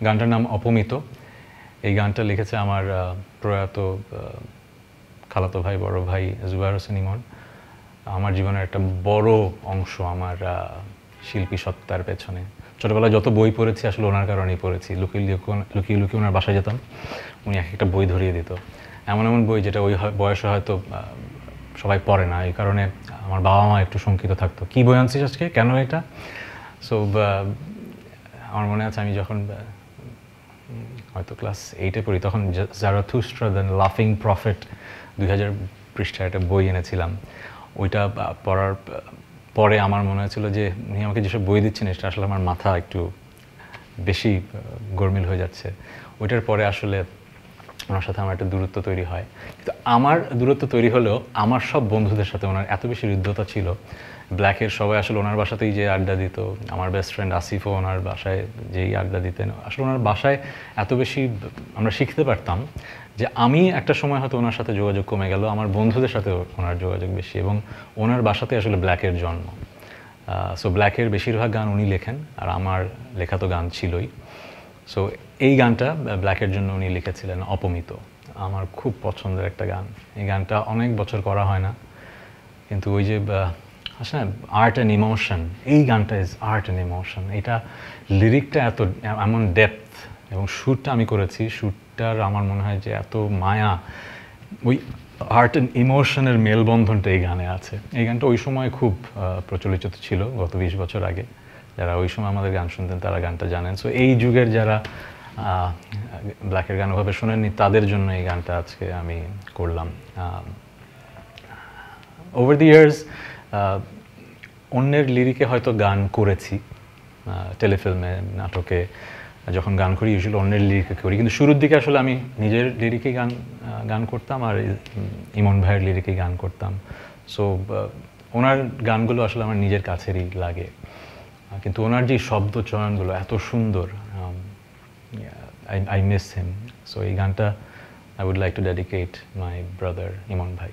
গানটার নাম অপমিত। এই গানটা লিখেছে আমার প্রয়াত খালাতো ভাই, বড় ভাই জুবায়ের হোসেন ইমন। আমার জীবনের একটা বড় অংশ আমার শিল্পী সত্তার পেছনে। ছোটোবেলায় যত বই পড়েছি আসলে ওনার কারণেই পড়েছি। লুকিয়ে লুকিয়ে ওনার বাসায় যেতাম, উনি এক একটা বই ধরিয়ে দিত, এমন এমন বই যেটা ওই বয়সে হয়তো সবাই পড়ে না। এই কারণে আমার বাবা মা একটু শঙ্কিত থাকতো, কী বই আনছিস আজকে, কেন এটা। সো আমার মনে আছে আমি যখন হয়তো ক্লাস 8-এ পড়ি, তখন জারাথুস্ট্রা দ্য লাফিং প্রফেট 2000 পৃষ্ঠায় একটা বই এনেছিলাম। ওইটা পড়ার পরে আমার মনে হয়েছিল যে উনি আমাকে যেসব বই দিচ্ছেন এটা আসলে আমার মাথা একটু বেশি গরমিল হয়ে যাচ্ছে। ওইটার পরে আসলে ওনার সাথে আমার একটা দূরত্ব তৈরি হয়। কিন্তু আমার দূরত্ব তৈরি হলেও আমার সব বন্ধুদের সাথে ওনার এত বেশি হৃদ্যতা ছিল। ব্ল্যাকের সবাই আসলে ওনার বাসাতেই যে আড্ডা দিত, আমার বেস্ট ফ্রেন্ড আসিফও ওনার বাসায় যেই আড্ডা দিতেন। আসলে ওনার বাসায় এত বেশি আমরা শিখতে পারতাম যে আমি একটা সময় হয়তো ওনার সাথে যোগাযোগ কমে গেল, আমার বন্ধুদের সাথে ওনার যোগাযোগ বেশি, এবং ওনার বাসাতে আসলে ব্ল্যাকের জন্ম। সো ব্ল্যাকের বেশিরভাগ গান উনি লেখেন, আর আমার লেখা তো গান ছিলই। সো এই গানটা ব্ল্যাকের জন্য উনি লিখেছিলেন, অপমিত। আমার খুব পছন্দের একটা গান। এই গানটা অনেক বছর করা হয় না, কিন্তু ওই যে আসলে আর্ট অ্যান্ড ইমোশন, এই গানটা ইজ আর্ট অ্যান্ড ইমোশন। এটা লিরিকটা এত এমন ডেপথ, এবং শ্যুটটা আমি করেছি, শ্যুটটার আমার মনে হয় যে এত মায়া, ওই আর্ট অ্যান্ড ইমোশনের মেলবন্ধনটা এই গানে আছে। এই গানটা ওই সময় খুব প্রচলিত ছিল, গত 20 বছর আগে। যারা ওই সময় আমাদের গান শুনতেন তারা গানটা জানেন। সো এই যুগের যারা ব্ল্যাকের গান ওভাবে শোনেননি তাদের জন্য এই গানটা আজকে আমি করলাম। ওভার দি ইয়ার্স অন্যের লিরিকে হয়তো গান করেছি, টেলিফিল্মে, নাটকে যখন গান করি ইউজুয়ালি অন্যের লিরিকে করি, কিন্তু শুরুর দিকে আসলে আমি নিজের লিরিকেই গান করতাম, আর ইমন ভাইয়ের লিরিকেই গান করতাম। সো ওনার গানগুলো আসলে আমার নিজের কাছেরই লাগে, কিন্তু ওনার যে শব্দ চয়নগুলো এত সুন্দর, I miss him. So এই গানটা I would like to dedicate my brother ইমন ভাই।